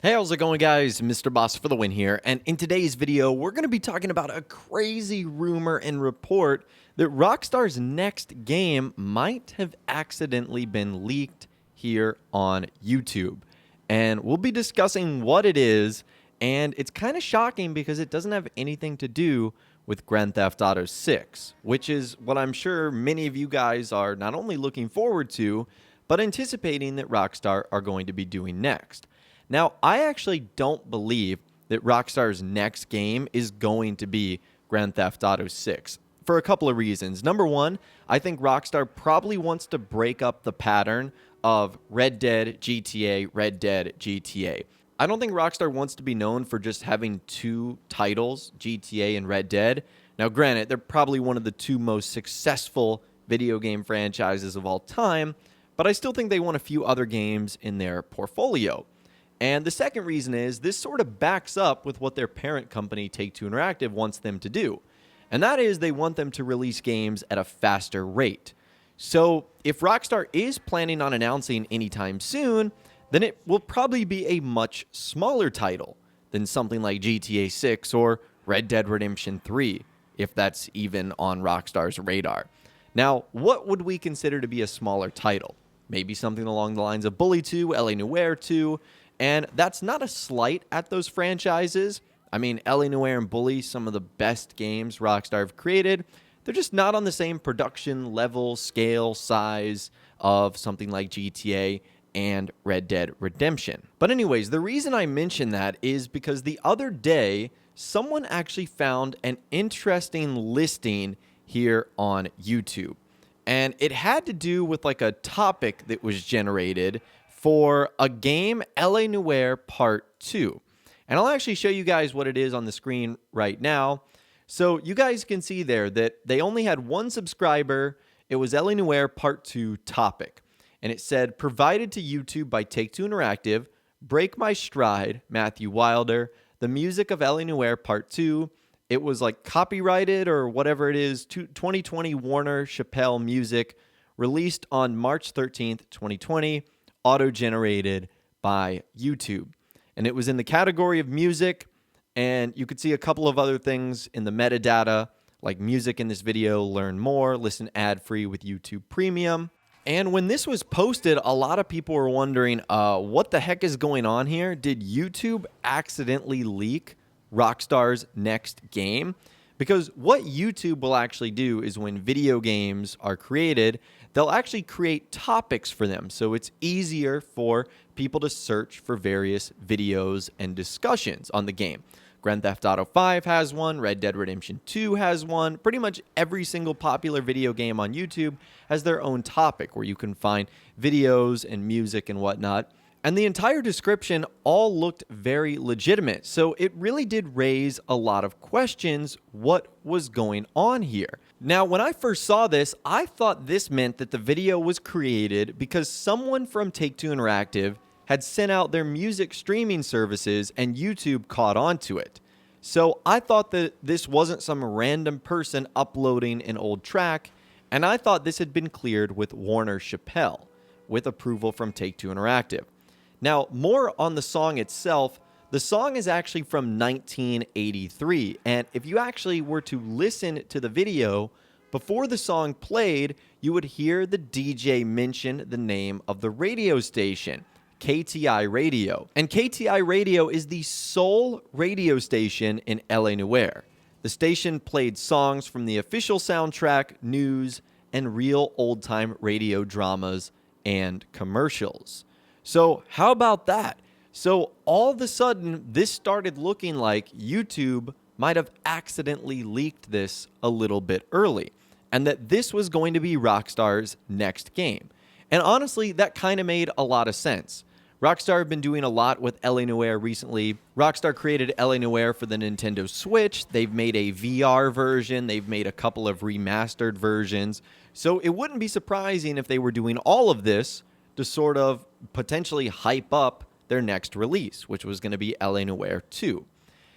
Hey, how's it going, guys? Mr. Boss for the win here, and in today's video, we're going to be talking about a crazy rumor and report that Rockstar's next game might have accidentally been leaked here on YouTube. And we'll be discussing what it is, and it's kind of shocking because it doesn't have anything to do with Grand Theft Auto 6, which is what I'm sure many of you guys are not only looking forward to, but anticipating that Rockstar are going to be doing next. Now, I actually don't believe that Rockstar's next game is going to be Grand Theft Auto 6 for a couple of reasons. Number one, I think Rockstar probably wants to break up the pattern of Red Dead, GTA, Red Dead, GTA. I don't think Rockstar wants to be known for just having two titles, GTA and Red Dead. Now, granted, they're probably one of the two most successful video game franchises of all time, but I still think they want a few other games in their portfolio. And the second reason is this sort of backs up with what their parent company, Take-Two Interactive, wants them to do. And that is they want them to release games at a faster rate. So if Rockstar is planning on announcing anytime soon, then it will probably be a much smaller title than something like GTA 6 or Red Dead Redemption 3, if that's even on Rockstar's radar. Now, what would we consider to be a smaller title? Maybe something along the lines of Bully 2, L.A. Noire 2, and that's not a slight at those franchises. I mean, L.A. Noire and Bully, some of the best games Rockstar have created. They're just not on the same production level, scale, size of something like GTA and Red Dead Redemption. But anyways, the reason I mention that is because the other day, someone actually found an interesting listing here on YouTube. And it had to do with like a topic that was generated for a game, L.A. Noire Part 2. And I'll actually show you guys what it is on the screen right now. So you guys can see there that they only had one subscriber. It was L.A. Noire Part 2 topic. And it said, provided to YouTube by Take-Two Interactive, Break My Stride, Matthew Wilder, the music of L.A. Noire Part 2. It was like copyrighted or whatever it is, 2020 Warner Chappelle music, released on March 13th, 2020. Auto-generated by YouTube. And it was in the category of music, and you could see a couple of other things in the metadata, like music in this video, learn more, listen ad-free with YouTube Premium. And when this was posted, a lot of people were wondering, what the heck is going on here? Did YouTube accidentally leak Rockstar's next game? Because what YouTube will actually do is when video games are created, they'll actually create topics for them. So it's easier for people to search for various videos and discussions on the game. Grand Theft Auto 5 has one. Red Dead Redemption 2 has one. Pretty much every single popular video game on YouTube has their own topic where you can find videos and music and whatnot. And the entire description all looked very legitimate. So it really did raise a lot of questions. What was going on here? Now, when I first saw this, I thought this meant that the video was created because someone from Take-Two Interactive had sent out their music streaming services and YouTube caught on to it. So I thought that this wasn't some random person uploading an old track, and I thought this had been cleared with Warner Chappelle, with approval from Take-Two Interactive. Now, more on the song itself. The song is actually from 1983, and if you actually were to listen to the video, before the song played, you would hear the DJ mention the name of the radio station, KTI Radio. And KTI Radio is the sole radio station in L.A. Noire. The station played songs from the official soundtrack, news, and real old-time radio dramas and commercials. So how about that? So all of a sudden, this started looking like YouTube might have accidentally leaked this a little bit early, and that this was going to be Rockstar's next game. And honestly, that kind of made a lot of sense. Rockstar have been doing a lot with L.A. Noire recently. Rockstar created L.A. Noire for the Nintendo Switch. They've made a VR version. They've made a couple of remastered versions. So it wouldn't be surprising if they were doing all of this to sort of potentially hype up their next release, which was going to be L.A. Noire 2.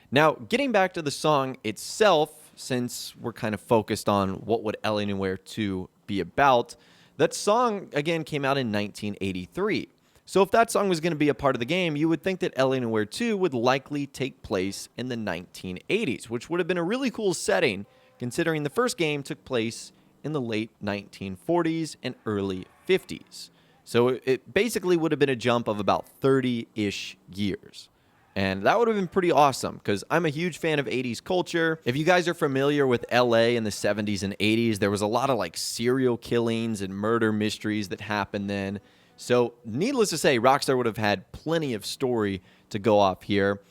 Now, getting back to the song itself, since we're kind of focused on what would L.A. Noire 2 be about, that song, again, came out in 1983. So if that song was going to be a part of the game, you would think that L.A. Noire 2 would likely take place in the 1980s, which would have been a really cool setting considering the first game took place in the late 1940s and early 50s. So it basically would have been a jump of about 30-ish years. And that would have been pretty awesome because I'm a huge fan of 80s culture. If you guys are familiar with LA in the 70s and 80s, there was a lot of like serial killings and murder mysteries that happened then. So needless to say, Rockstar would have had plenty of story to go off here.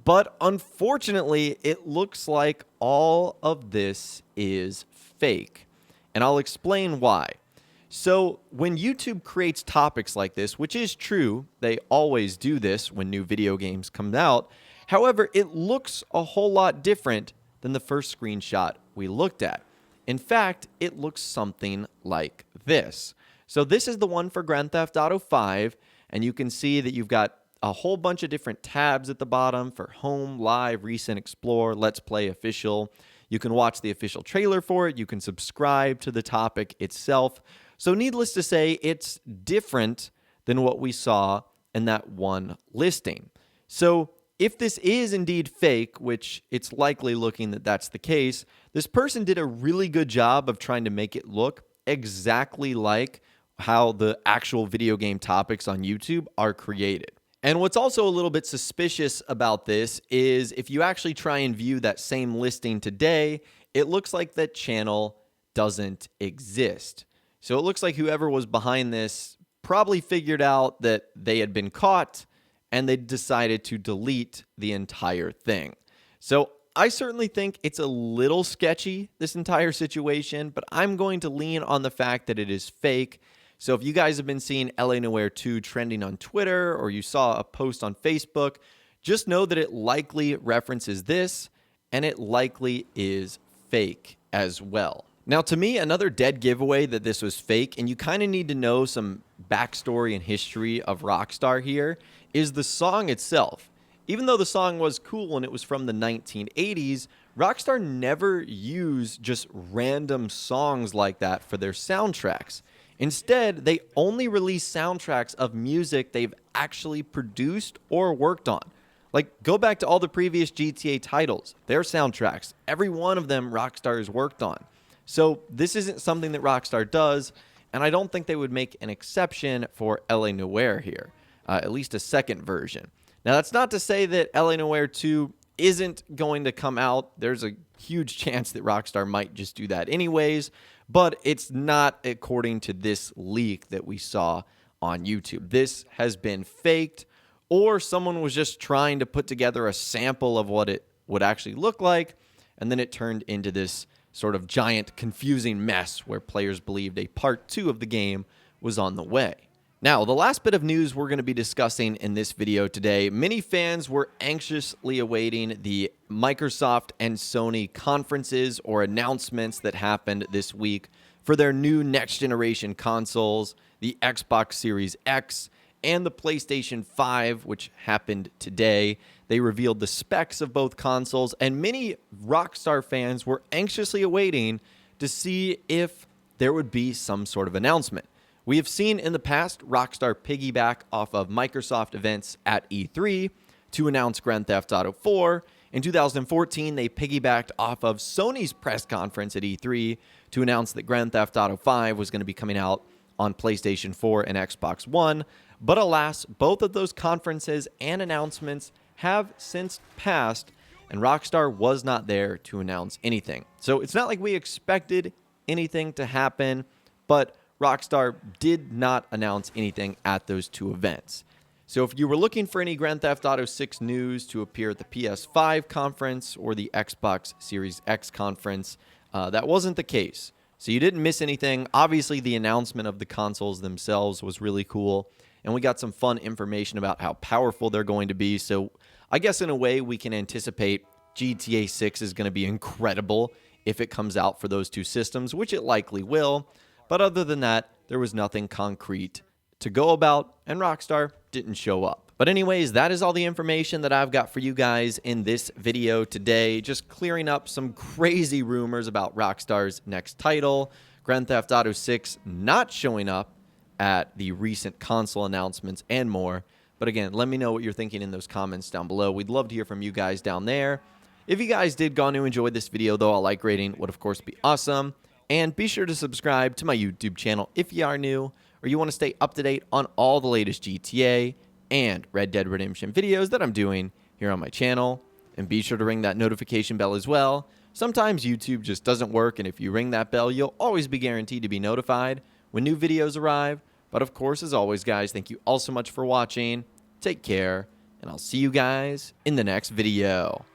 But unfortunately, it looks like all of this is fake. And I'll explain why. So when YouTube creates topics like this, which is true, they always do this when new video games come out. However, it looks a whole lot different than the first screenshot we looked at. In fact, it looks something like this. So this is the one for Grand Theft Auto 5, and you can see that you've got a whole bunch of different tabs at the bottom for Home, Live, Recent, Explore, Let's Play, Official. You can watch the official trailer for it. You can subscribe to the topic itself. So needless to say, it's different than what we saw in that one listing. So if this is indeed fake, which it's likely looking that that's the case, this person did a really good job of trying to make it look exactly like how the actual video game topics on YouTube are created. And what's also a little bit suspicious about this is if you actually try and view that same listing today, it looks like that channel doesn't exist. So it looks like whoever was behind this probably figured out that they had been caught and they decided to delete the entire thing. So I certainly think it's a little sketchy, this entire situation, but I'm going to lean on the fact that it is fake. So if you guys have been seeing L.A. Noire 2 trending on Twitter or you saw a post on Facebook, just know that it likely references this and it likely is fake as well. Now, to me, another dead giveaway that this was fake, and you kind of need to know some backstory and history of Rockstar here, is the song itself. Even though the song was cool and it was from the 1980s, Rockstar never used just random songs like that for their soundtracks. Instead, they only release soundtracks of music they've actually produced or worked on. Like, go back to all the previous GTA titles, their soundtracks, every one of them Rockstar has worked on. So this isn't something that Rockstar does, and I don't think they would make an exception for L.A. Noire here, at least a second version. Now, that's not to say that L.A. Noire 2 isn't going to come out. There's a huge chance that Rockstar might just do that anyways, but it's not according to this leak that we saw on YouTube. This has been faked, or someone was just trying to put together a sample of what it would actually look like, and then it turned into this sort of giant confusing mess where players believed a part 2 of the game was on the way. Now, the last bit of news we're going to be discussing in this video today, many fans were anxiously awaiting the Microsoft and Sony conferences or announcements that happened this week for their new next-generation consoles, the Xbox Series X and the PlayStation 5, which happened today. They revealed the specs of both consoles, and many Rockstar fans were anxiously awaiting to see if there would be some sort of announcement. We have seen in the past Rockstar piggyback off of Microsoft events at E3 to announce Grand Theft Auto 4. In 2014, they piggybacked off of Sony's press conference at E3 to announce that Grand Theft Auto 5 was going to be coming out on PlayStation 4 and Xbox One. But alas, both of those conferences and announcements have since passed, and Rockstar was not there to announce anything. So it's not like we expected anything to happen, but Rockstar did not announce anything at those two events. So if you were looking for any Grand Theft Auto 6 news to appear at the PS5 conference or the Xbox Series X conference, that wasn't the case. So you didn't miss anything. Obviously, the announcement of the consoles themselves was really cool, and we got some fun information about how powerful they're going to be. So I guess in a way, we can anticipate GTA 6 is going to be incredible if it comes out for those two systems, which it likely will. But other than that, there was nothing concrete to go about, and Rockstar didn't show up. But anyways, that is all the information that I've got for you guys in this video today. Just clearing up some crazy rumors about Rockstar's next title, Grand Theft Auto 6 not showing up at the recent console announcements and more. But again, let me know what you're thinking in those comments down below. We'd love to hear from you guys down there. If you guys did go on to enjoy this video, though, a like rating would, of course, be awesome. And be sure to subscribe to my YouTube channel if you are new or you want to stay up to date on all the latest GTA and Red Dead Redemption videos that I'm doing here on my channel. And be sure to ring that notification bell as well. Sometimes YouTube just doesn't work, and if you ring that bell, you'll always be guaranteed to be notified when new videos arrive. But of course, as always, guys, thank you all so much for watching. Take care, and I'll see you guys in the next video.